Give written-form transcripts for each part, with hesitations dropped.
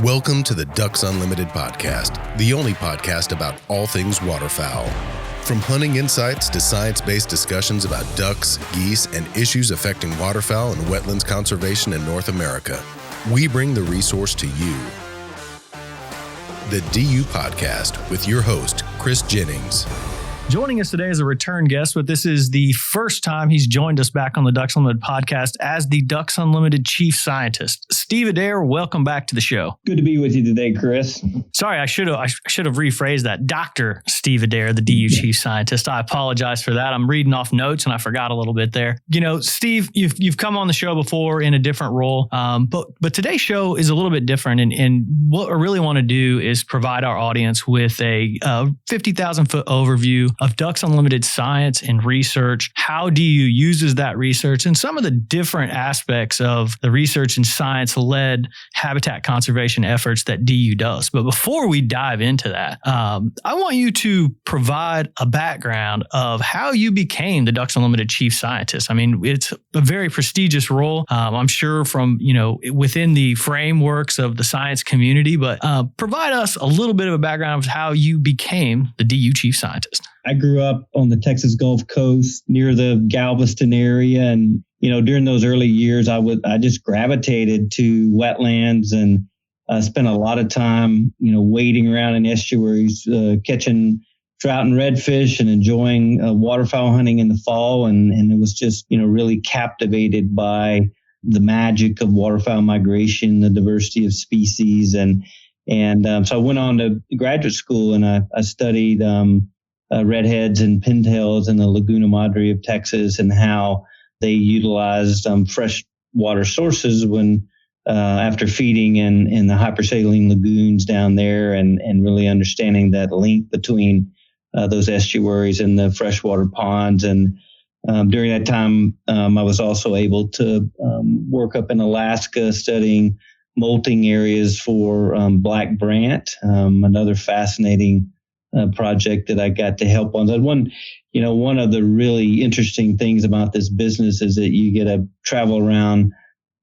Welcome to the Ducks Unlimited podcast, the only podcast about all things waterfowl. From hunting insights to science-based discussions about ducks, geese, and issues affecting waterfowl and wetlands conservation in North America, we bring the resource to you. The DU Podcast with your host, Chris Jennings. Joining us today is a return guest, but this is the first time he's joined us back on the Ducks Unlimited podcast as the Ducks Unlimited Chief Scientist. Steve Adair, welcome back to the show. Good to be with you today, Chris. Sorry, I should have rephrased that. Dr. Steve Adair, the DU Chief Scientist. I apologize for that. I'm reading off notes and I forgot a little bit there. You know, Steve, you've come on the show before in a different role, but today's show is a little bit different. And what I really want to do is provide our audience with a 50,000-foot overview of Ducks Unlimited science and research. How DU uses that research and some of the different aspects of the research and science-led habitat conservation efforts that DU does. But before we dive into that, I want you to provide a background of how you became the Ducks Unlimited Chief Scientist. I mean, it's a very prestigious role, I'm sure from, within the frameworks of the science community, but provide us a little bit of a background of how you became the DU Chief Scientist. I grew up on the Texas Gulf Coast near the Galveston area. And, during those early years, I just gravitated to wetlands and spent a lot of time, wading around in estuaries, catching trout and redfish and enjoying waterfowl hunting in the fall. And it was just, really captivated by the magic of waterfowl migration, the diversity of species. And so I went on to graduate school and I studied redheads and pintails in the Laguna Madre of Texas and how they utilized fresh water sources when after feeding in the hypersaline lagoons down there and really understanding that link between those estuaries and the freshwater ponds. And during that time, I was also able to work up in Alaska studying molting areas for black brant, another fascinating project that I got to help on. One of the really interesting things about this business is that you get to travel around,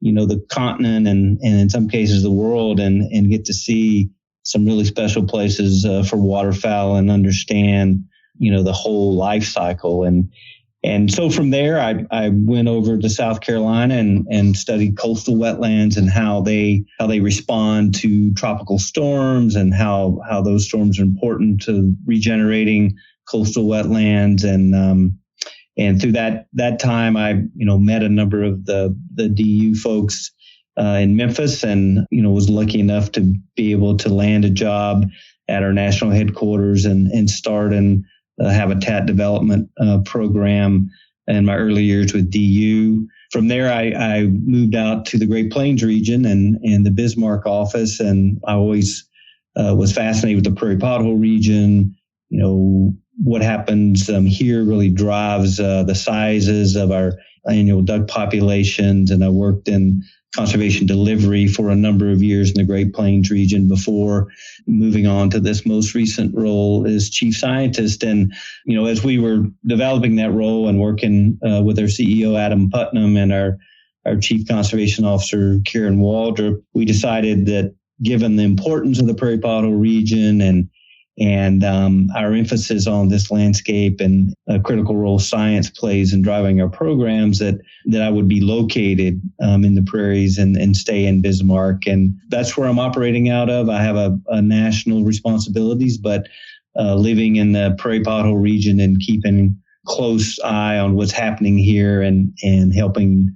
the continent and in some cases the world and get to see some really special places for waterfowl and understand, the whole life cycle. And so from there, I went over to South Carolina and studied coastal wetlands and how they respond to tropical storms and how those storms are important to regenerating coastal wetlands. And through that time, I met a number of the DU folks in Memphis and was lucky enough to be able to land a job at our national headquarters and start in habitat development program in my early years with DU. From there, I moved out to the Great Plains region and the Bismarck office, and I always was fascinated with the Prairie Pothole region. What happens here really drives the sizes of our annual duck populations, and I worked in conservation delivery for a number of years in the Great Plains region before moving on to this most recent role as chief scientist. And, as we were developing that role and working with our CEO, Adam Putnam, and our chief conservation officer, Karen Waldrop, we decided that given the importance of the Prairie Pothole region and our emphasis on this landscape and a critical role science plays in driving our programs, that I would be located in the prairies and stay in Bismarck. And that's where I'm operating out of. I have a national responsibilities, but living in the Prairie Pothole region and keeping close eye on what's happening here and helping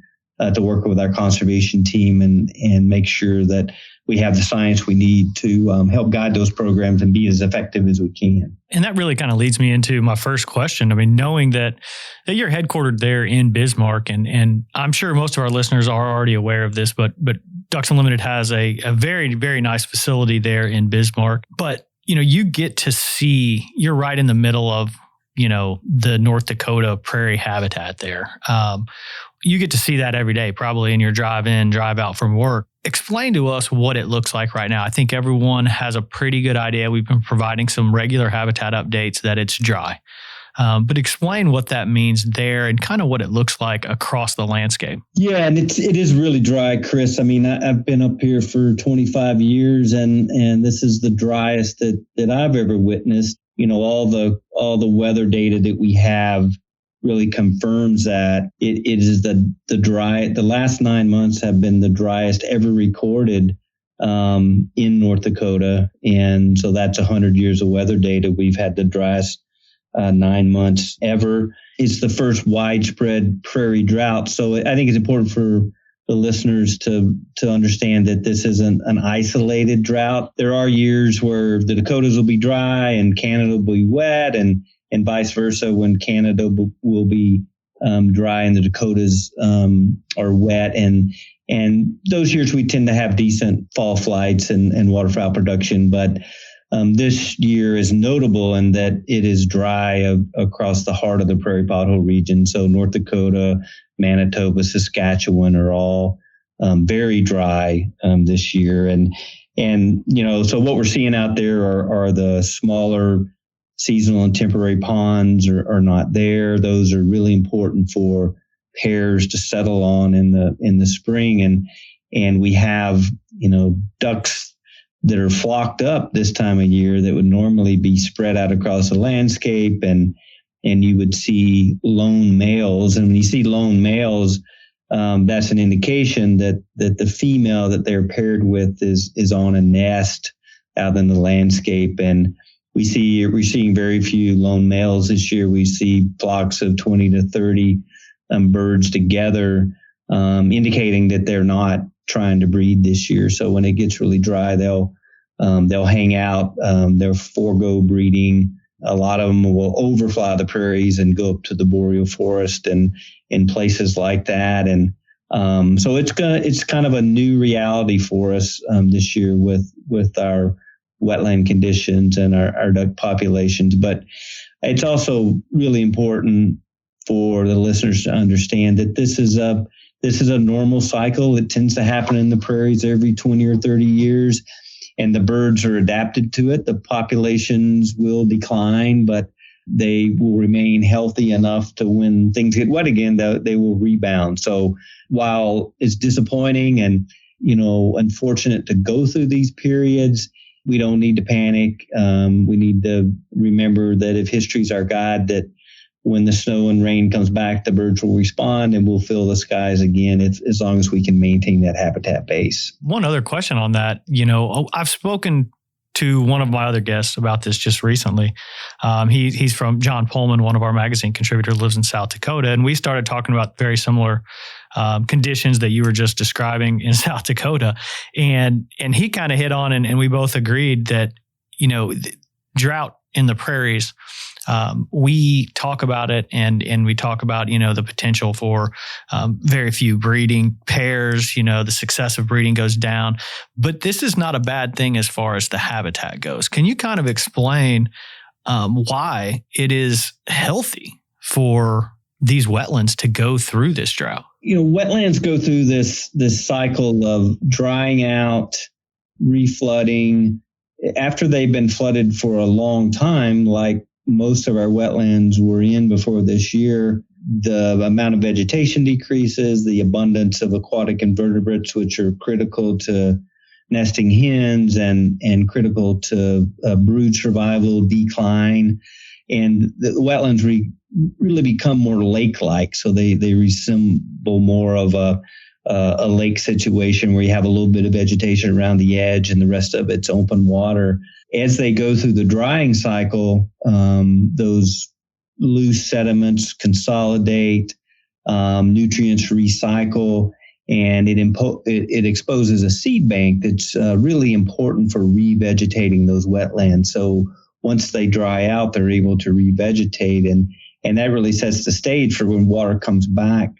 to work with our conservation team and make sure that we have the science we need to help guide those programs and be as effective as we can. And that really kind of leads me into my first question. I mean, knowing that you're headquartered there in Bismarck, and I'm sure most of our listeners are already aware of this, but Ducks Unlimited has a very, very nice facility there in Bismarck. But, you get to see, you're right in the middle of, the North Dakota prairie habitat there. You get to see that every day, probably in your drive in, drive out from work. Explain to us what it looks like right now. I think everyone has a pretty good idea. We've been providing some regular habitat updates that it's dry. But explain what that means there and kind of what it looks like across the landscape. Yeah, and it is really dry, Chris. I mean, I've been up here for 25 years, and this is the driest that I've ever witnessed. All the weather data that we have really confirms that it is the last 9 months have been the driest ever recorded in North Dakota. And so that's 100 years of weather data. We've had the driest 9 months ever. It's the first widespread prairie drought. So I think it's important for the listeners to understand that this isn't an isolated drought. There are years where the Dakotas will be dry and Canada will be wet, and vice versa, when Canada will be dry and the Dakotas are wet. And those years we tend to have decent fall flights and waterfowl production. But this year is notable in that it is dry across the heart of the prairie pothole region. So North Dakota, Manitoba, Saskatchewan are all very dry this year. And so what we're seeing out there are the smaller seasonal and temporary ponds are not there. Those are really important for pairs to settle on in the spring. And we have, ducks that are flocked up this time of year that would normally be spread out across the landscape, and you would see lone males. And when you see lone males, that's an indication that the female that they're paired with is on a nest out in the landscape. And we're seeing very few lone males this year. We see flocks of 20 to 30 birds together, indicating that they're not trying to breed this year. So when it gets really dry, they'll hang out. They'll forego breeding. A lot of them will overfly the prairies and go up to the boreal forest and in places like that. And so it's kind of a new reality for us this year with our wetland conditions and our duck populations. But it's also really important for the listeners to understand that this is a normal cycle. It tends to happen in the prairies every 20 or 30 years, and the birds are adapted to it. The populations will decline, but they will remain healthy enough to when things get wet again, they will rebound. So while it's disappointing and, unfortunate to go through these periods, we don't need to panic. We need to remember that if history's our guide, that when the snow and rain comes back, the birds will respond and we'll fill the skies again as long as we can maintain that habitat base. One other question on that, I've spoken to one of my other guests about this just recently. He's from John Pullman, one of our magazine contributors, lives in South Dakota. And we started talking about very similar conditions that you were just describing in South Dakota. And he kind of hit on, and we both agreed that, drought in the prairies, we talk about it and we talk about, the potential for very few breeding pairs, the success of breeding goes down. But this is not a bad thing as far as the habitat goes. Can you kind of explain why it is healthy for these wetlands to go through this drought? Wetlands go through this cycle of drying out, reflooding. After they've been flooded for a long time, like most of our wetlands were in before this year, the amount of vegetation decreases, the abundance of aquatic invertebrates, which are critical to nesting hens and critical to brood survival, decline. And the wetlands really become more lake-like. So they resemble more of a lake situation where you have a little bit of vegetation around the edge and the rest of it's open water. As they go through the drying cycle, those loose sediments consolidate, nutrients recycle, and it exposes a seed bank that's really important for revegetating those wetlands. So once they dry out, they're able to revegetate, and that really sets the stage for when water comes back.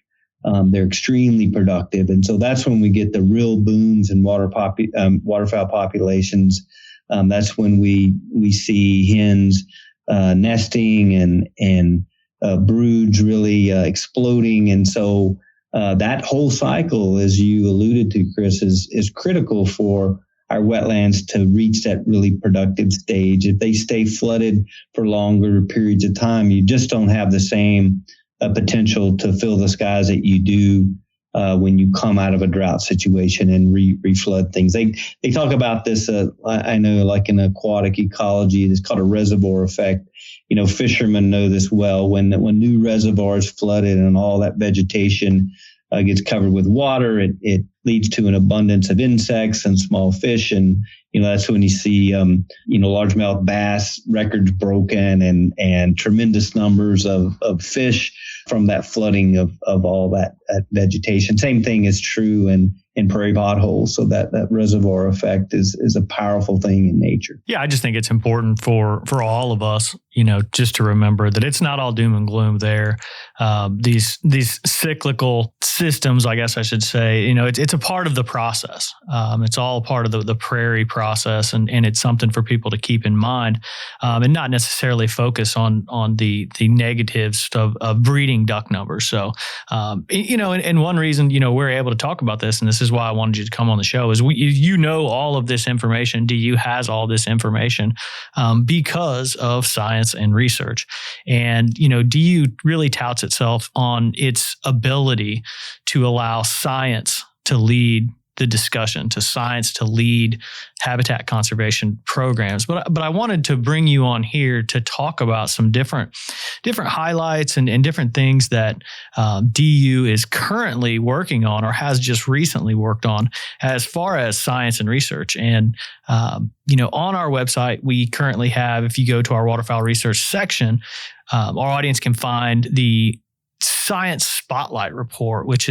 They're extremely productive. And so that's when we get the real booms in waterfowl populations. That's when we see hens nesting and broods really exploding. And so that whole cycle, as you alluded to, Chris, is critical for our wetlands to reach that really productive stage. If they stay flooded for longer periods of time, you just don't have the same potential to fill the skies that you do when you come out of a drought situation and reflood things. They talk about this, I know, like in aquatic ecology, it's called a reservoir effect. Fishermen know this well. When new reservoirs flooded and all that vegetation gets covered with water, it leads to an abundance of insects and small fish. And, that's when you see, largemouth bass records broken and tremendous numbers of fish from that flooding of all that vegetation. Same thing is true in prairie potholes. So that reservoir effect is a powerful thing in nature. Yeah, I just think it's important for all of us, just to remember that it's not all doom and gloom there. These cyclical systems, I guess I should say, it's a part of the process. It's all part of the prairie process, and it's something for people to keep in mind, and not necessarily focus on the negatives of breeding duck numbers. So, and one reason, we're able to talk about this, and this is why I wanted you to come on the show, is all of this information. DU has all this information because of science and research. And, DU really touts itself on its ability to allow science to lead the discussion, to science to lead habitat conservation programs. But I wanted to bring you on here to talk about some different highlights and different things that DU is currently working on or has just recently worked on as far as science and research. And, on our website, we currently have, if you go to our waterfowl research section, our audience can find the Science Spotlight Report, which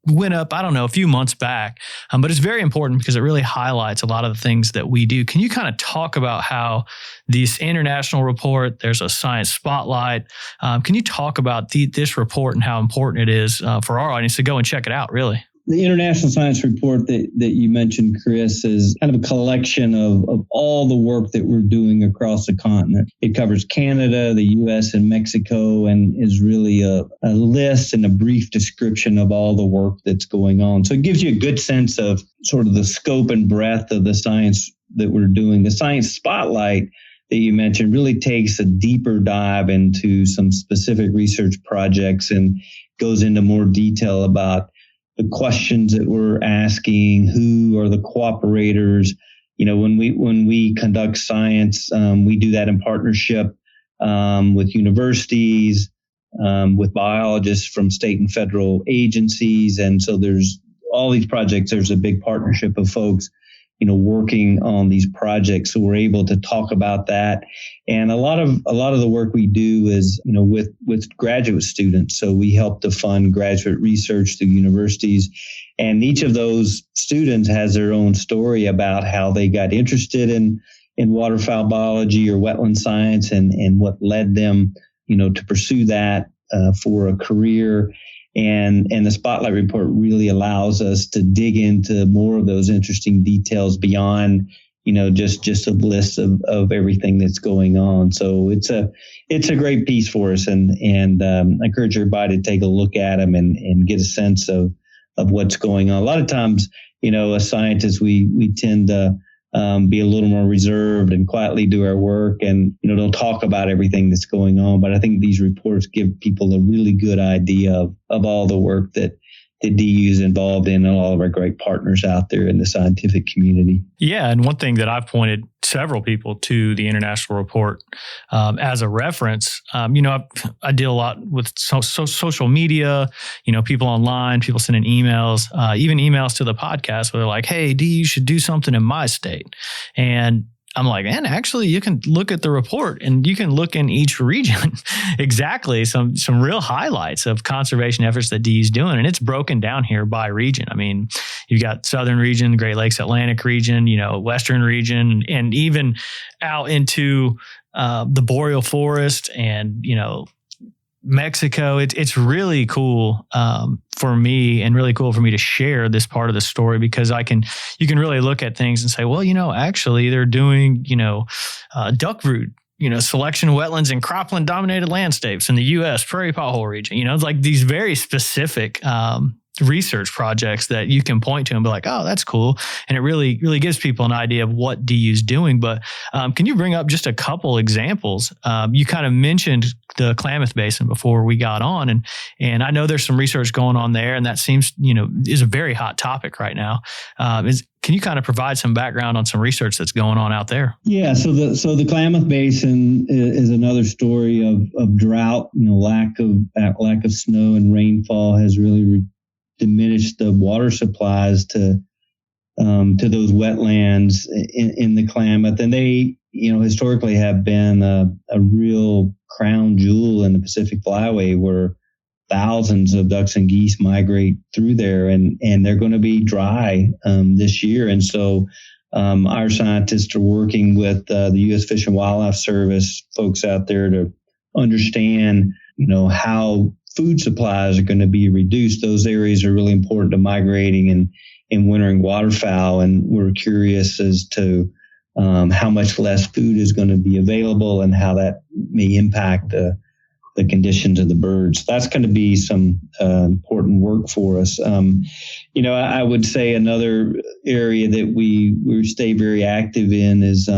went up, a few months back, but it's very important because it really highlights a lot of the things that we do. Can you kind of talk about how this international report, there's a Science Spotlight, can you talk about this report and how important it is for our audience to go and check it out, really? The International Science Report that you mentioned, Chris, is kind of a collection of all the work that we're doing across the continent. It covers Canada, the U.S., and Mexico, and is really a list and a brief description of all the work that's going on. So it gives you a good sense of sort of the scope and breadth of the science that we're doing. The Science Spotlight that you mentioned really takes a deeper dive into some specific research projects and goes into more detail about the questions that we're asking, who are the cooperators. When we conduct science, we do that in partnership with universities, with biologists from state and federal agencies. And so there's all these projects, there's a big partnership of folks, working on these projects. So we're able to talk about that. And a lot of the work we do is, with graduate students. So we help to fund graduate research through universities. And each of those students has their own story about how they got interested in waterfowl biology or wetland science and what led them, to pursue that for a career. And the Spotlight Report really allows us to dig into more of those interesting details beyond, just a list of everything that's going on. So it's a great piece for us, and I encourage everybody to take a look at them and get a sense of what's going on. A lot of times, as scientists, we tend to be a little more reserved and quietly do our work and, don't talk about everything that's going on. But I think these reports give people a really good idea of all the work that DU is involved in and all of our great partners out there in the scientific community. Yeah. And one thing that I've pointed several people to the international report as a reference, I deal a lot with social media, people online, people sending emails, even emails to the podcast where they're like, hey, you should do something in my state. And I'm like, man, actually, you can look at the report and you can look in each region exactly some real highlights of conservation efforts that DU's doing. And it's broken down here by region. I mean, you've got Southern region, Great Lakes, Atlantic region, Western region, and even out into the boreal forest and, Mexico. It's really cool for me, and really cool for me to share this part of the story, because you can really look at things and say, well, actually they're doing, duck root, selection of wetlands and cropland dominated landscapes in the U.S. prairie pothole region. It's like these very specific research projects that you can point to and be like, oh, that's cool. And it really, really gives people an idea of what DU's doing. But can you bring up just a couple examples? You kind of mentioned the Klamath Basin before we got on, and I know there's some research going on there, and that seems, is a very hot topic right now. Can you kind of provide some background on some research that's going on out there? Yeah, so the Klamath Basin is another story of drought. Lack of snow and rainfall has really diminished the water supplies to those wetlands in the Klamath, and they historically have been a real crown jewel in the Pacific Flyway, where thousands of ducks and geese migrate through there, and they're going to be dry this year. And so our scientists are working with the U.S. Fish and Wildlife Service folks out there to understand, how food supplies are going to be reduced. Those areas are really important to migrating and wintering waterfowl, and we're curious as to how much less food is going to be available and how that may impact the conditions of the birds. That's going to be some important work for us. I would say another area that we stay very active in is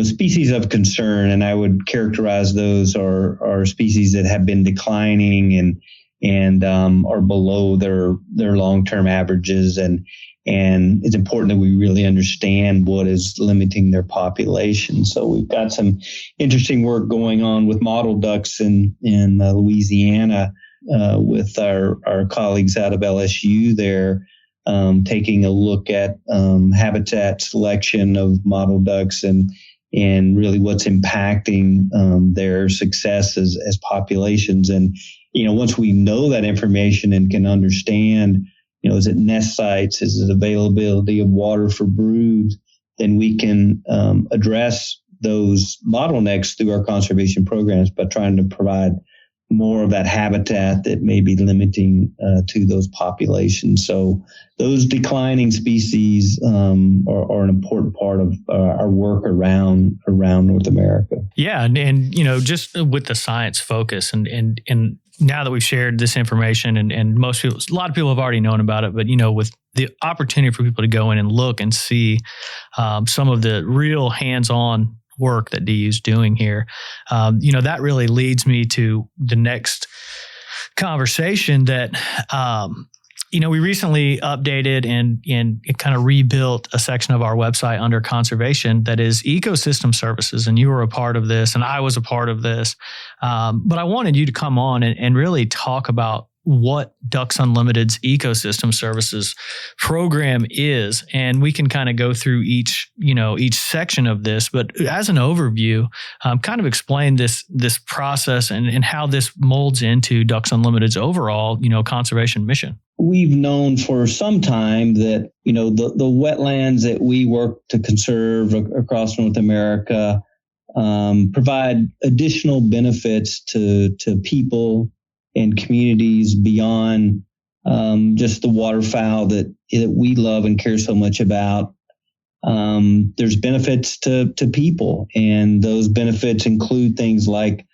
species of concern, and I would characterize those are species that have been declining and are below their long-term averages, and it's important that we really understand what is limiting their population. So we've got some interesting work going on with mottled ducks in Louisiana with our colleagues out of LSU there, taking a look at habitat selection of mottled ducks and really what's impacting their success as populations. And once we know that information and can understand, is it nest sites? Is it availability of water for broods? Then we can address those bottlenecks through our conservation programs by trying to provide more of that habitat that may be limiting to those populations. So those declining species are an important part of our work around North America. Yeah, and just with the science focus and now that we've shared this information and a lot of people have already known about it, but with the opportunity for people to go in and look and see some of the real hands-on work that DU's doing here, that really leads me to the next conversation that we recently updated and kind of rebuilt a section of our website under conservation that is ecosystem services. And you were a part of this, and I was a part of this. But I wanted you to come on and really talk about what Ducks Unlimited's ecosystem services program is. And we can kind of go through each section of this, but as an overview, kind of explain this process and how this molds into Ducks Unlimited's overall, conservation mission. We've known for some time that, the wetlands that we work to conserve across North America provide additional benefits to people and communities beyond just the waterfowl that we love and care so much about. There's benefits to people, and those benefits include things like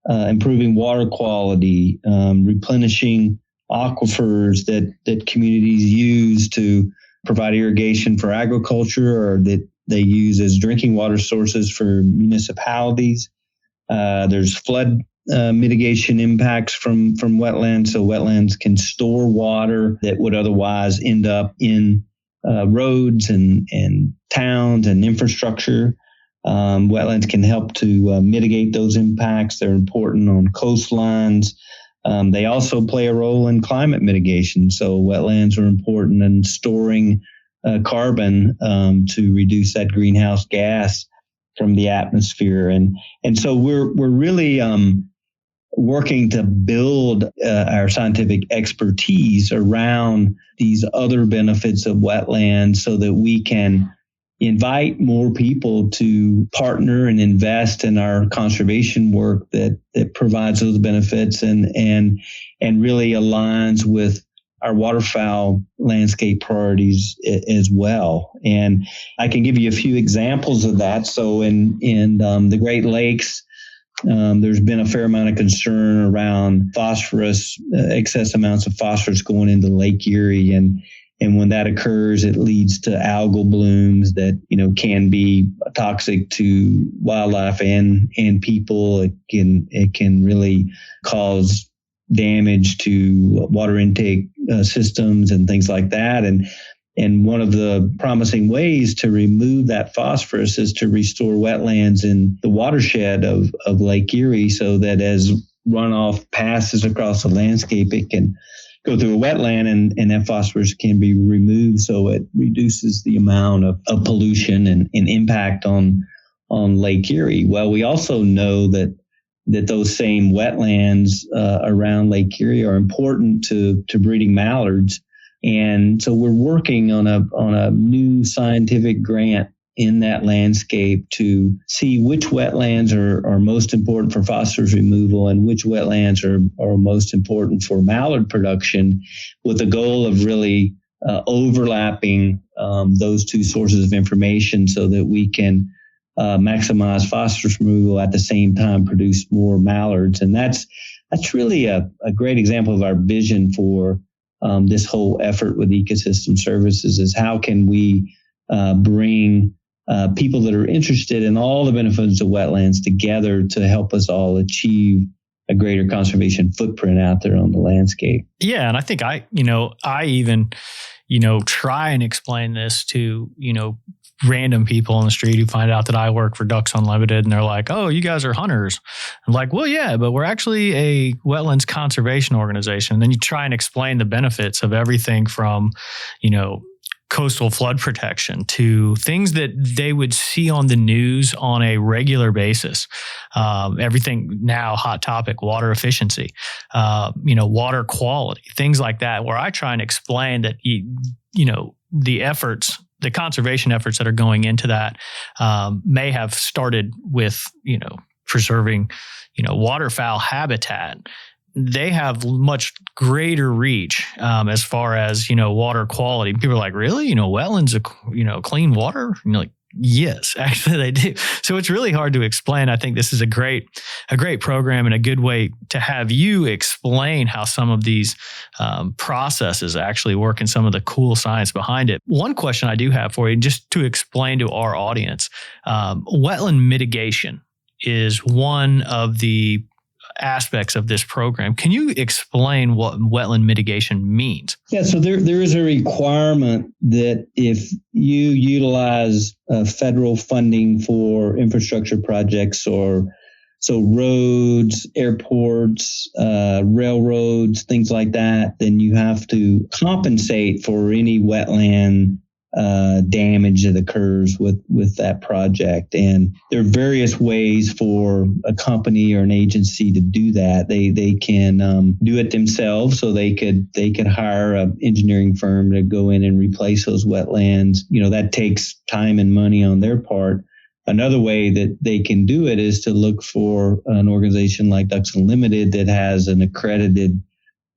improving water quality, replenishing aquifers that communities use to provide irrigation for agriculture, or that they use as drinking water sources for municipalities. There's flood mitigation impacts from wetlands. So wetlands can store water that would otherwise end up in roads and towns and infrastructure. Wetlands can help to mitigate those impacts. They're important on coastlines. They also play a role in climate mitigation. So wetlands are important in storing carbon to reduce that greenhouse gas from the atmosphere. And so we're really working to build our scientific expertise around these other benefits of wetlands so that we can invite more people to partner and invest in our conservation work that provides those benefits and really aligns with our waterfowl landscape priorities as well. And I can give you a few examples of that. So in the Great Lakes, There's been a fair amount of concern around phosphorus, excess amounts of phosphorus going into Lake Erie. And when that occurs, it leads to algal blooms that, can be toxic to wildlife and people. It can really cause damage to water intake systems and things like that. And one of the promising ways to remove that phosphorus is to restore wetlands in the watershed of Lake Erie, so that as runoff passes across the landscape, it can go through a wetland and that phosphorus can be removed, so it reduces the amount of pollution and impact on Lake Erie. Well, we also know that those same wetlands around Lake Erie are important to breeding mallards. And so we're working on a new scientific grant in that landscape to see which wetlands are most important for phosphorus removal and which wetlands are most important for mallard production, with the goal of really overlapping those two sources of information so that we can maximize phosphorus removal at the same time produce more mallards. And that's really a great example of our vision for this whole effort with ecosystem services, is how can we bring people that are interested in all the benefits of wetlands together to help us all achieve a greater conservation footprint out there on the landscape. Yeah. And I think I even, try and explain this to, random people on the street who find out that I work for Ducks Unlimited, and they're like, "Oh, you guys are hunters." I'm like, "Well, yeah, but we're actually a wetlands conservation organization." And then you try and explain the benefits of everything from, coastal flood protection to things that they would see on the news on a regular basis. Everything now, hot topic, water efficiency, water quality, things like that, where I try and explain that, the conservation efforts that are going into that may have started with, preserving, waterfowl habitat. They have much greater reach as far as, water quality. People are like, really? Wetlands, clean water? And you're like, yes, actually they do. So it's really hard to explain. I think this is a great program and a good way to have you explain how some of these processes actually work and some of the cool science behind it. One question I do have for you, just to explain to our audience, wetland mitigation is one of the aspects of this program. Can you explain what wetland mitigation means? Yeah, so there is a requirement that if you utilize federal funding for infrastructure projects, so roads, airports, railroads, things like that, then you have to compensate for any wetland damage that occurs with that project. And there are various ways for a company or an agency to do that. They can do it themselves, so they could hire an engineering firm to go in and replace those wetlands. That takes time and money on their part. Another way that they can do it is to look for an organization like Ducks Unlimited that has an accredited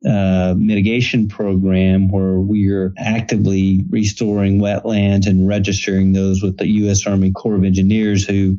mitigation program where we are actively restoring wetlands and registering those with the U.S. Army Corps of Engineers, who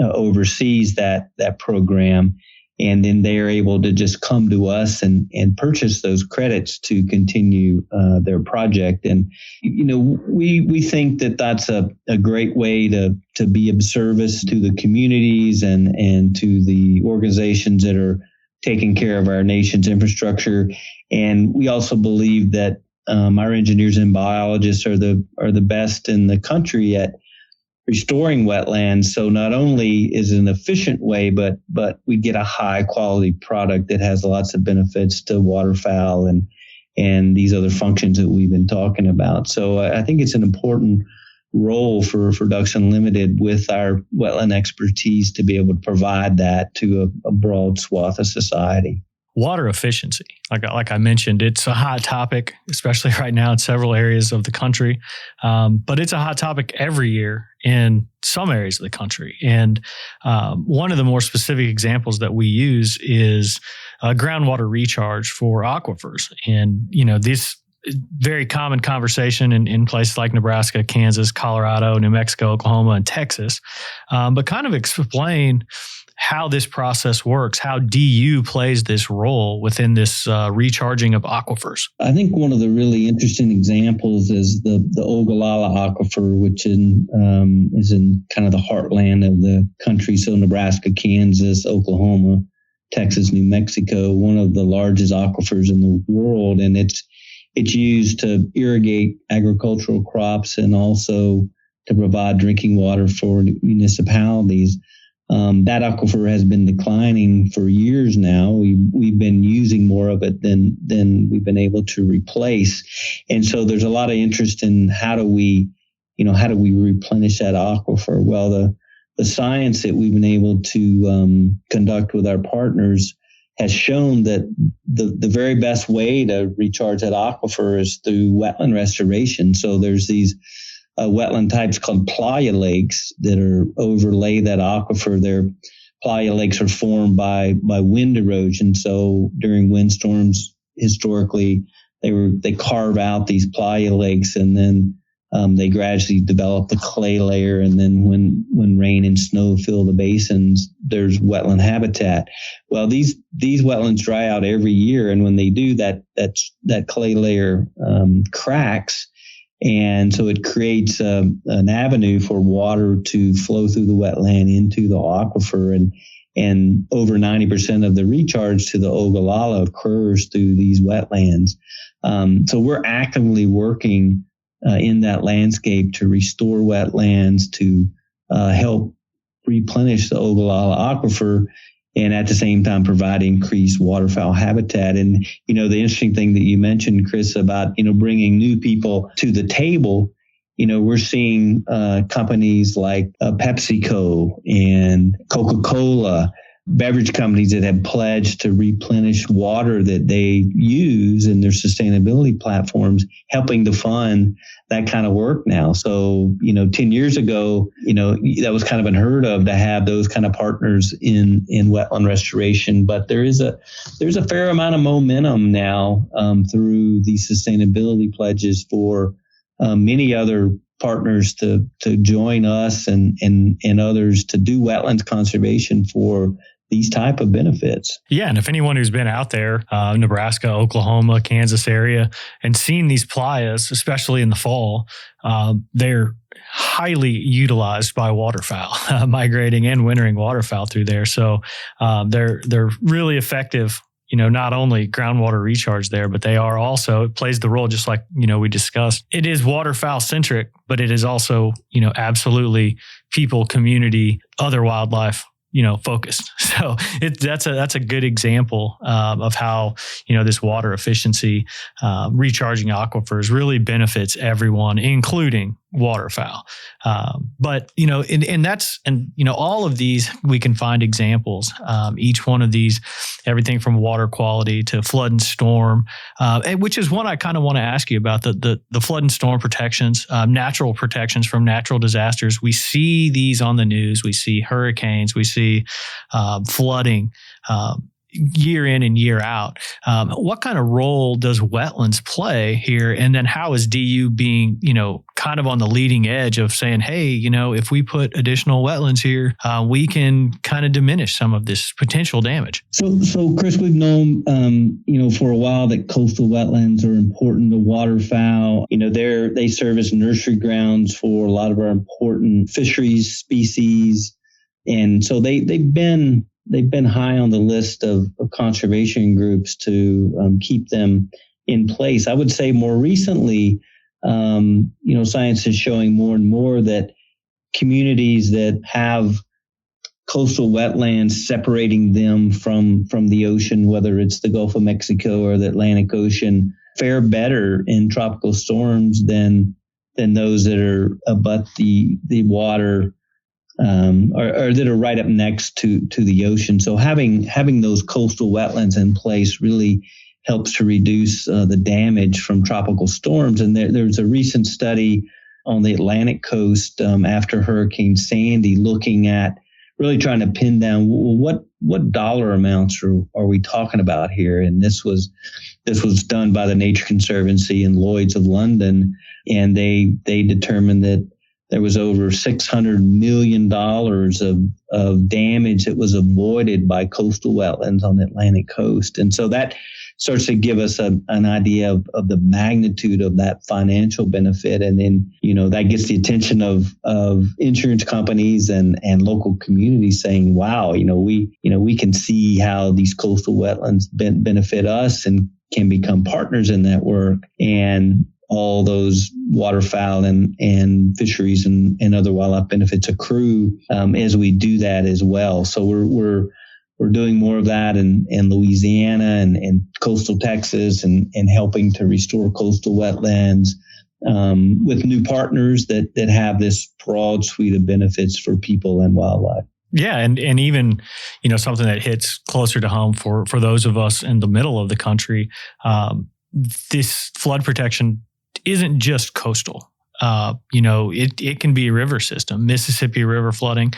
oversees that program. And then they are able to just come to us and purchase those credits to continue their project. And, we think that that's a great way to be of service to the communities and to the organizations that are taking care of our nation's infrastructure. And we also believe that our engineers and biologists are the best in the country at restoring wetlands. So not only is it an efficient way, but we get a high quality product that has lots of benefits to waterfowl and these other functions that we've been talking about. So I think it's an important role for Ducks Unlimited with our wetland expertise to be able to provide that to a broad swath of society. Water efficiency, like I mentioned, it's a hot topic, especially right now in several areas of the country. But it's a hot topic every year in some areas of the country. And one of the more specific examples that we use is groundwater recharge for aquifers. And, this very common conversation in places like Nebraska, Kansas, Colorado, New Mexico, Oklahoma, and Texas. But kind of explain how this process works, how DU plays this role within this recharging of aquifers. I think one of the really interesting examples is the Ogallala Aquifer, which is in kind of the heartland of the country. So Nebraska, Kansas, Oklahoma, Texas, New Mexico, one of the largest aquifers in the world. And it's used to irrigate agricultural crops and also to provide drinking water for municipalities. That aquifer has been declining for years now. We've been using more of it than we've been able to replace. And so there's a lot of interest in how do we replenish that aquifer? Well, the science that we've been able to conduct with our partners has shown that the very best way to recharge that aquifer is through wetland restoration. So there's these wetland types called playa lakes that are overlay that aquifer. Their playa lakes are formed by wind erosion. So during windstorms, historically, they carve out these playa lakes, and then they gradually develop the clay layer. And then when rain and snow fill the basins, there's wetland habitat. Well, these wetlands dry out every year, and when they do, that clay layer cracks. And so it creates an avenue for water to flow through the wetland into the aquifer. And over 90% of the recharge to the Ogallala occurs through these wetlands. So we're actively working in that landscape to restore wetlands, to help replenish the Ogallala Aquifer, and at the same time provide increased waterfowl habitat. And, the interesting thing that you mentioned, Chris, about, bringing new people to the table, we're seeing companies like PepsiCo and Coca-Cola, beverage companies that have pledged to replenish water that they use in their sustainability platforms, helping to fund that kind of work now. So, 10 years ago, that was kind of unheard of to have those kind of partners in wetland restoration. But there's a fair amount of momentum now through these sustainability pledges for many other partners to join us and others to do wetlands conservation for these type of benefits. Yeah. And if anyone who's been out there, Nebraska, Oklahoma, Kansas area, and seen these playas, especially in the fall, they're highly utilized by waterfowl, migrating and wintering waterfowl through there. So they're really effective. Not only groundwater recharge there, but they are also, it plays the role just like, we discussed. It is waterfowl centric, but it is also, absolutely people, community, other wildlife, focused. So that's a good example of how, this water efficiency, recharging aquifers really benefits everyone, including waterfowl. But, all of these, we can find examples. Each one of these, everything from water quality to flood and storm, which is one I kind of want to ask you about, the flood and storm protections, natural protections from natural disasters. We see these on the news. We see hurricanes. We see flooding year in and year out. What kind of role does wetlands play here? And then how is DU being, kind of on the leading edge of saying, hey, if we put additional wetlands here, we can kind of diminish some of this potential damage? So Chris, we've known, for a while that coastal wetlands are important to waterfowl. They serve as nursery grounds for a lot of our important fisheries species. And so they've been high on the list of conservation groups to keep them in place. I would say more recently, science is showing more and more that communities that have coastal wetlands separating them from the ocean, whether it's the Gulf of Mexico or the Atlantic Ocean, fare better in tropical storms than those that are abut the water. Or that are right up next to the ocean. So having those coastal wetlands in place really helps to reduce the damage from tropical storms. And there's a recent study on the Atlantic coast after Hurricane Sandy, looking at really trying to pin down what dollar amounts are we talking about here. And this was done by the Nature Conservancy and Lloyd's of London, and they determined that there was over $600 million of damage that was avoided by coastal wetlands on the Atlantic coast. And so that starts to give us an idea of the magnitude of that financial benefit. And then, that gets the attention of insurance companies and local communities saying, wow, we can see how these coastal wetlands benefit us and can become partners in that work. And all those waterfowl and fisheries and other wildlife benefits accrue as we do that as well. So we're doing more of that in Louisiana and coastal Texas and helping to restore coastal wetlands with new partners that have this broad suite of benefits for people and wildlife. Yeah, and even something that hits closer to home for those of us in the middle of the country. This flood protection isn't just coastal. It can be a river system. Mississippi River flooding.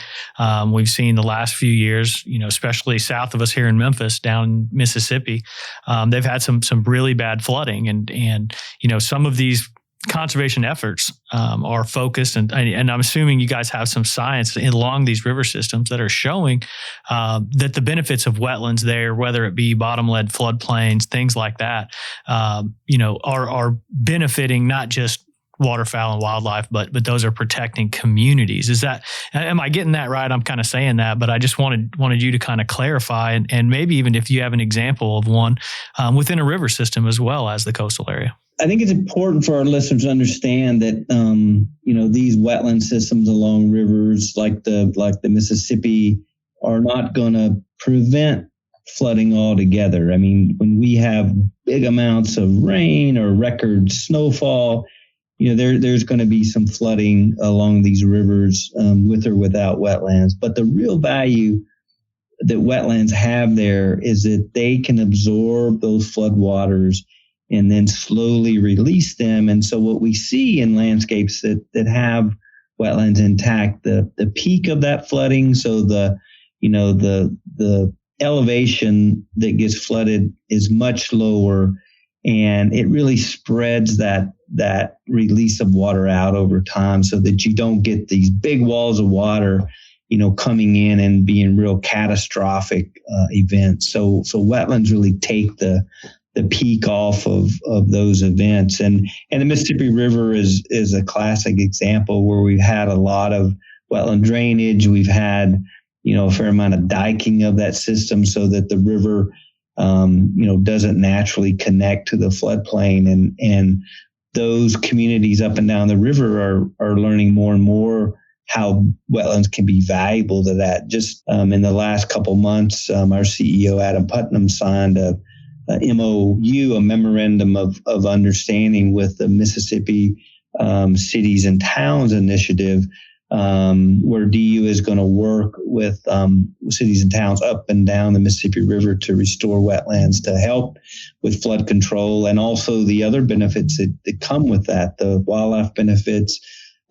We've seen the last few years, especially south of us here in Memphis, down in Mississippi, they've had some really bad flooding, and some of these conservation efforts are focused, and I'm assuming you guys have some science along these river systems that are showing that the benefits of wetlands there, whether it be bottom-led floodplains, things like that, are benefiting not just waterfowl and wildlife, but those are protecting communities. Am I getting that right? I'm kind of saying that, but I just wanted you to kind of clarify, and maybe even if you have an example of one within a river system as well as the coastal area. I think it's important for our listeners to understand that these wetland systems along rivers like the Mississippi are not going to prevent flooding altogether. I mean, when we have big amounts of rain or record snowfall, there's going to be some flooding along these rivers with or without wetlands. But the real value that wetlands have there is that they can absorb those floodwaters and then slowly release them. And so what we see in landscapes that have wetlands intact, the peak of that flooding, so the elevation that gets flooded is much lower, and it really spreads that release of water out over time so that you don't get these big walls of water, coming in and being real catastrophic events. So wetlands really take the peak off of those events. And the Mississippi River is a classic example where we've had a lot of wetland drainage. We've had, a fair amount of diking of that system so that the river, doesn't naturally connect to the floodplain. And those communities up and down the river are learning more and more how wetlands can be valuable to that. Just in the last couple months, our CEO, Adam Putnam, signed a MOU, a memorandum of understanding with the Mississippi Cities and Towns Initiative, where DU is going to work with cities and towns up and down the Mississippi River to restore wetlands to help with flood control and also the other benefits that come with that, the wildlife benefits.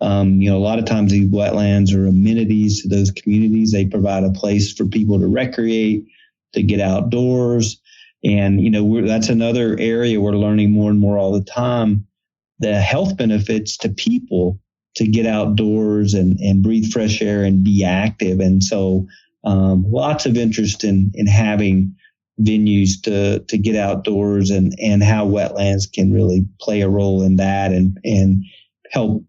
A lot of times these wetlands are amenities to those communities. They provide a place for people to recreate, to get outdoors. And, that's another area we're learning more and more all the time, the health benefits to people to get outdoors and breathe fresh air and be active. And so lots of interest in having venues to get outdoors and how wetlands can really play a role in that and help,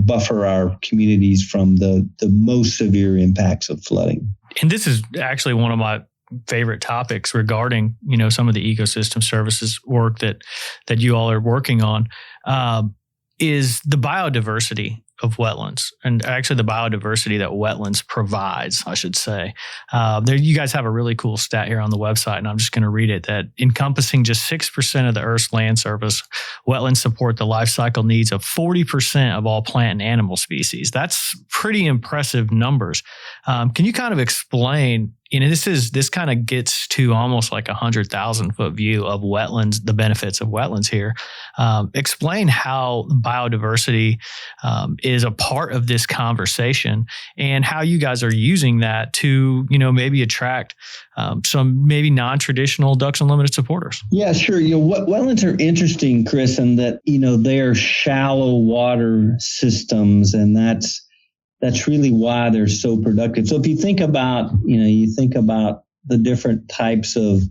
buffer our communities from the most severe impacts of flooding. And this is actually one of my favorite topics regarding, some of the ecosystem services work that you all are working on, is the biodiversity of wetlands, and actually the biodiversity that wetlands provides, I should say. You guys have a really cool stat here on the website, and I'm just going to read it, that encompassing just 6% of the Earth's land surface, wetlands support the life cycle needs of 40% of all plant and animal species. That's pretty impressive numbers. Can you kind of explain, this kind of gets to almost like 100,000-foot view of wetlands, the benefits of wetlands here. Explain how biodiversity is a part of this conversation and how you guys are using that to, maybe attract some maybe non-traditional Ducks Unlimited supporters. Yeah, sure. Wetlands are interesting, Chris, in that, they're shallow water systems, and that's really why they're so productive. So if you think about, the different types of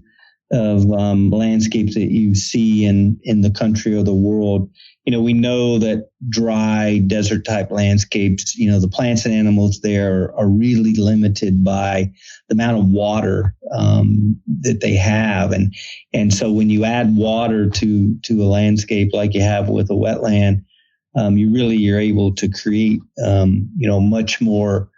landscapes that you see in the country or the world, we know that dry desert type landscapes, the plants and animals there are really limited by the amount of water that they have. And so when you add water to a landscape like you have with a wetland, you're able to create, much more,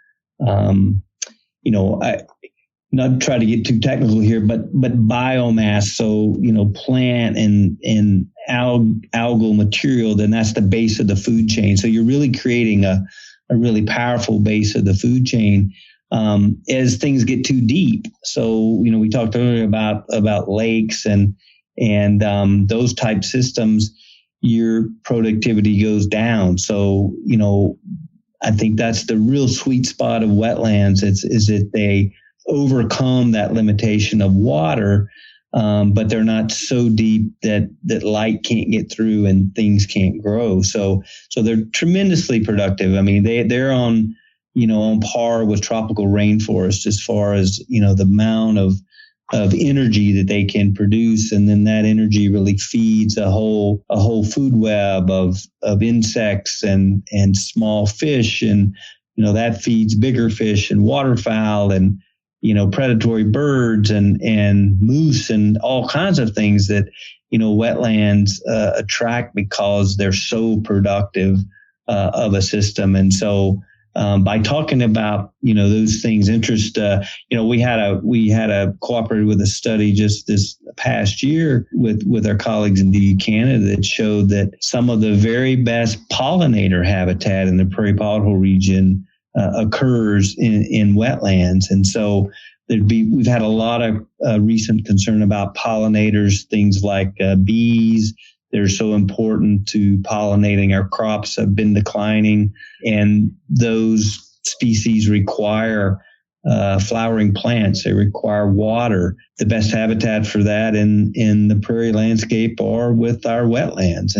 not try to get too technical here, but biomass. So, plant and algal material, then that's the base of the food chain. So you're really creating a really powerful base of the food chain, as things get too deep. So, we talked earlier about lakes and those type systems, your productivity goes down. So, I think that's the real sweet spot of wetlands. Is that they overcome that limitation of water, but they're not so deep that light can't get through and things can't grow. So they're tremendously productive. I mean, they're on par with tropical rainforests as far as, the amount of energy that they can produce. And then that energy really feeds a whole food web of insects and small fish. And, that feeds bigger fish and waterfowl and, predatory birds and moose and all kinds of things that, wetlands attract because they're so productive of a system. And so by talking about, those things interest, we had cooperated with a study just this past year with our colleagues in DU Canada that showed that some of the very best pollinator habitat in the prairie pothole region occurs in wetlands. And so we've had a lot of recent concern about pollinators, things like bees. They're so important to pollinating our crops, have been declining, and those species require flowering plants. They require water. The best habitat for that in the prairie landscape are with our wetlands.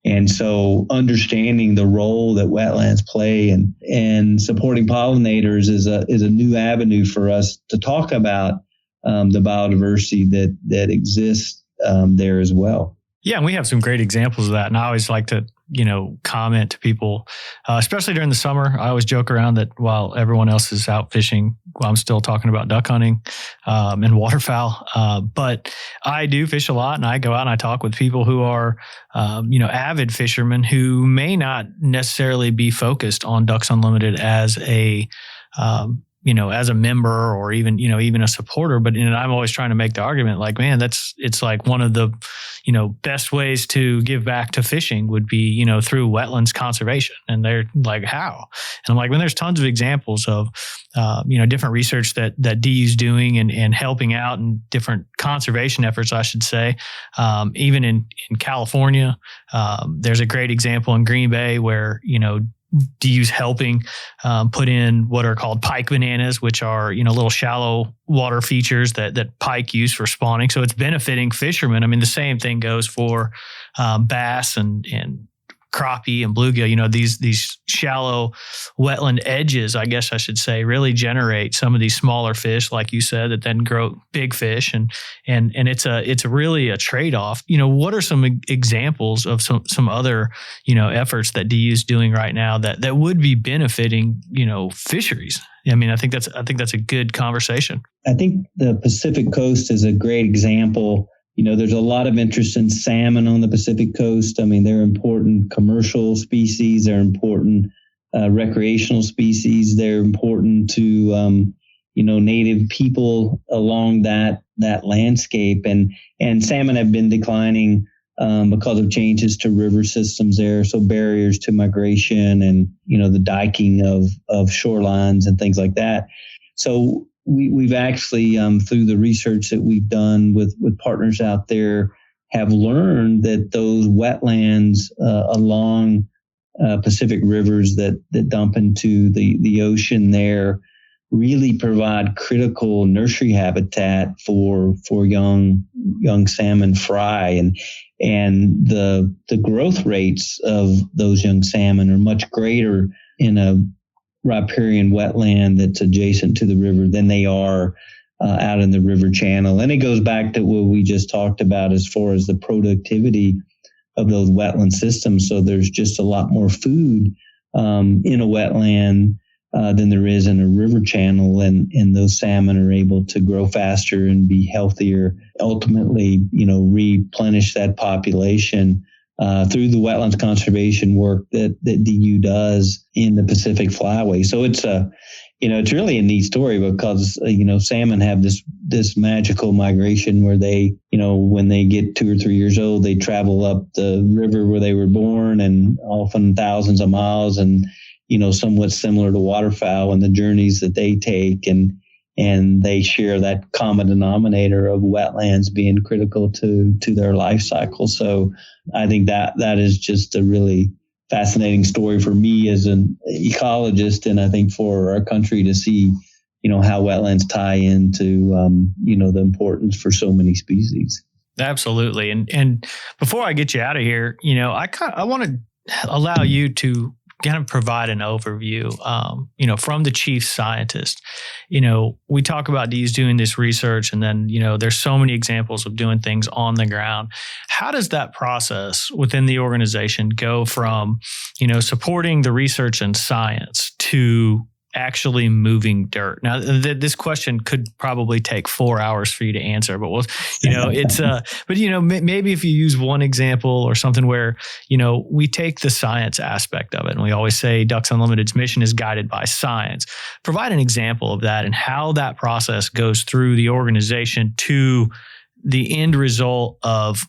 And so understanding the role that wetlands play and supporting pollinators is a new avenue for us to talk about the biodiversity that exists there as well. Yeah, and we have some great examples of that. And I always like to, comment to people, especially during the summer. I always joke around that while everyone else is out fishing, I'm still talking about duck hunting and waterfowl. But I do fish a lot, and I go out and I talk with people who are, avid fishermen who may not necessarily be focused on Ducks Unlimited as a as a member or even a supporter. But I'm always trying to make the argument like, man, it's like one of the, best ways to give back to fishing would be, through wetlands conservation. And they're like, how? And I'm like, there's tons of examples of, different research that DU's doing and helping out in different conservation efforts, I should say. Even in California, there's a great example in Green Bay where, DU's helping put in what are called pike bananas, which are, little shallow water features that pike use for spawning. So it's benefiting fishermen. I mean, the same thing goes for bass and crappie and bluegill. These shallow wetland edges, I guess I should say, really generate some of these smaller fish, like you said, that then grow big fish. And it's really a trade-off. What are some examples of some other, efforts that DU is doing right now that would be benefiting, fisheries? I mean, I think that's a good conversation. I think the Pacific Coast is a great example. There's a lot of interest in salmon on the Pacific Coast. I mean, they're important commercial species. They're important recreational species. They're important to, native people along that landscape. And salmon have been declining because of changes to river systems there. So barriers to migration and, the diking of shorelines and things like that. So we've actually, through the research that we've done with partners out there, have learned that those wetlands along Pacific rivers that dump into the ocean there really provide critical nursery habitat for young salmon fry, and the growth rates of those young salmon are much greater in a riparian wetland that's adjacent to the river than they are out in the river channel. And it goes back to what we just talked about as far as the productivity of those wetland systems. So there's just a lot more food in a wetland than there is in a river channel, and those salmon are able to grow faster and be healthier, ultimately, replenish that population through the wetlands conservation work that DU does in the Pacific Flyway. So it's it's really a neat story because, salmon have this magical migration where they, when they get 2 or 3 years old, they travel up the river where they were born, and often thousands of miles, and, somewhat similar to waterfowl and the journeys that they take, and they share that common denominator of wetlands being critical to their life cycle. So I think that is just a really fascinating story for me as an ecologist, and I think for our country to see, how wetlands tie into, the importance for so many species. Absolutely. And before I get you out of here, I want to allow you to kind of provide an overview, from the chief scientist. We talk about these doing this research, and then, there's so many examples of doing things on the ground. How does that process within the organization go from, supporting the research and science to actually moving dirt? Now, this question could probably take 4 hours for you to answer, but maybe if you use one example or something where, we take the science aspect of it, and we always say Ducks Unlimited's mission is guided by science. Provide an example of that and how that process goes through the organization to the end result of,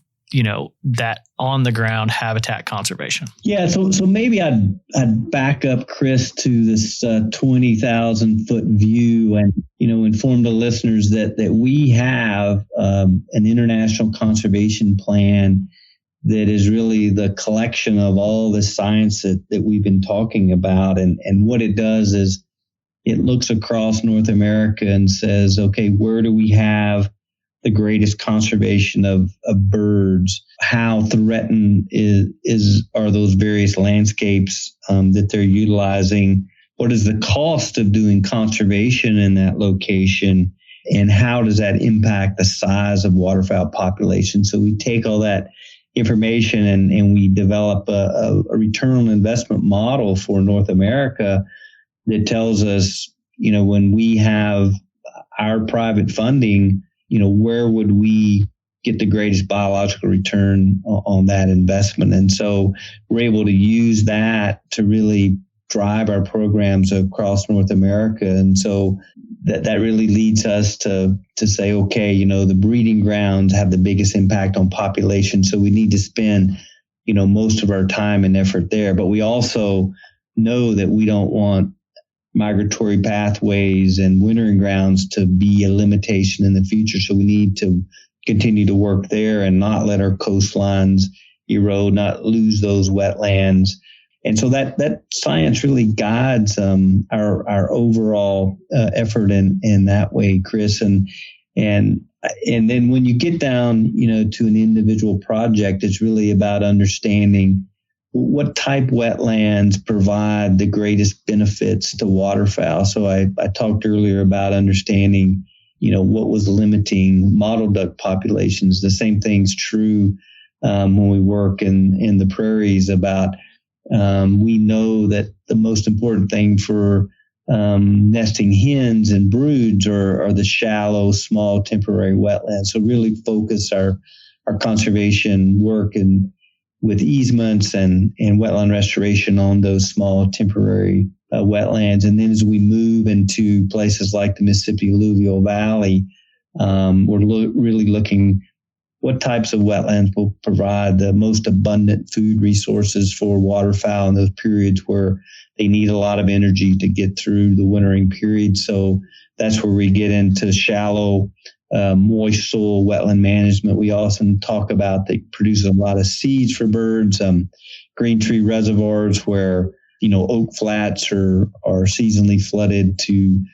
that on the ground habitat conservation. Yeah. So maybe I'd back up, Chris, to this 20,000 foot view, and, inform the listeners that we have an international conservation plan that is really the collection of all the science that we've been talking about. And what it does is it looks across North America and says, okay, where do we have the greatest conservation of birds? How threatened are those various landscapes that they're utilizing? What is the cost of doing conservation in that location? And how does that impact the size of waterfowl population? So we take all that information and we develop a return on investment model for North America that tells us, when we have our private funding, where would we get the greatest biological return on that investment? And so we're able to use that to really drive our programs across North America. And so that really leads us to say, okay, the breeding grounds have the biggest impact on population. So we need to spend, most of our time and effort there. But we also know that we don't want migratory pathways and wintering grounds to be a limitation in the future. So we need to continue to work there and not let our coastlines erode, not lose those wetlands. And so that science really guides our overall effort in that way, Chris. And then when you get down, to an individual project, it's really about understanding what type wetlands provide the greatest benefits to waterfowl. So I talked earlier about understanding, what was limiting mottled duck populations. The same thing's true when we work in the prairies about, we know that the most important thing for nesting hens and broods are the shallow, small, temporary wetlands. So really focus our conservation work and with easements and wetland restoration on those small temporary wetlands. And then as we move into places like the Mississippi Alluvial Valley, we're really looking what types of wetlands will provide the most abundant food resources for waterfowl in those periods where they need a lot of energy to get through the wintering period. So that's where we get into shallow, moist soil wetland management. We also talk about that produces a lot of seeds for birds, green tree reservoirs where, oak flats are seasonally flooded to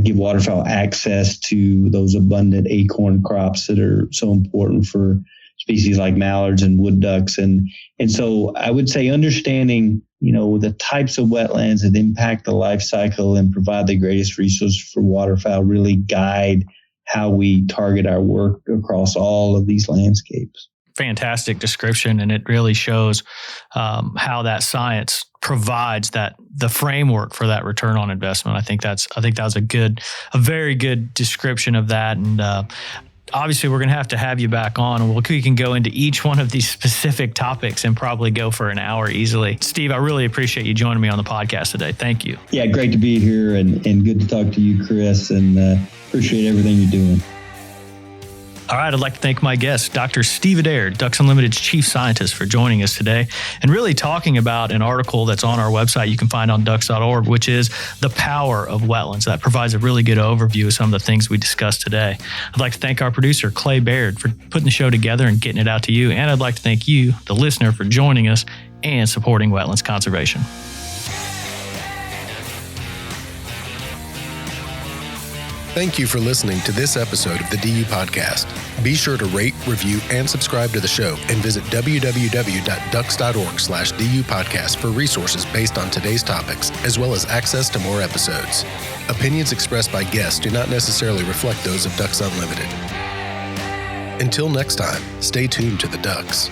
give waterfowl access to those abundant acorn crops that are so important for species like mallards and wood ducks. And so I would say understanding, the types of wetlands that impact the life cycle and provide the greatest resource for waterfowl really guide how we target our work across all of these landscapes. Fantastic description, and it really shows how that science provides the framework for that return on investment. I think that was a very good description of that, and obviously we're going to have you back on, and we can go into each one of these specific topics and probably go for an hour easily. Steve, I really appreciate you joining me on the podcast today. Thank you. Yeah, great to be here, and good to talk to you, Chris, and appreciate everything you're doing. All right, I'd like to thank my guest, Dr. Steve Adair, Ducks Unlimited's chief scientist, for joining us today and really talking about an article that's on our website you can find on ducks.org, which is The Power of Wetlands. That provides a really good overview of some of the things we discussed today. I'd like to thank our producer, Clay Baird, for putting the show together and getting it out to you. And I'd like to thank you, the listener, for joining us and supporting wetlands conservation. Thank you for listening to this episode of the DU Podcast. Be sure to rate, review, and subscribe to the show, and visit www.ducks.org/DU Podcast for resources based on today's topics, as well as access to more episodes. Opinions expressed by guests do not necessarily reflect those of Ducks Unlimited. Until next time, stay tuned to the Ducks.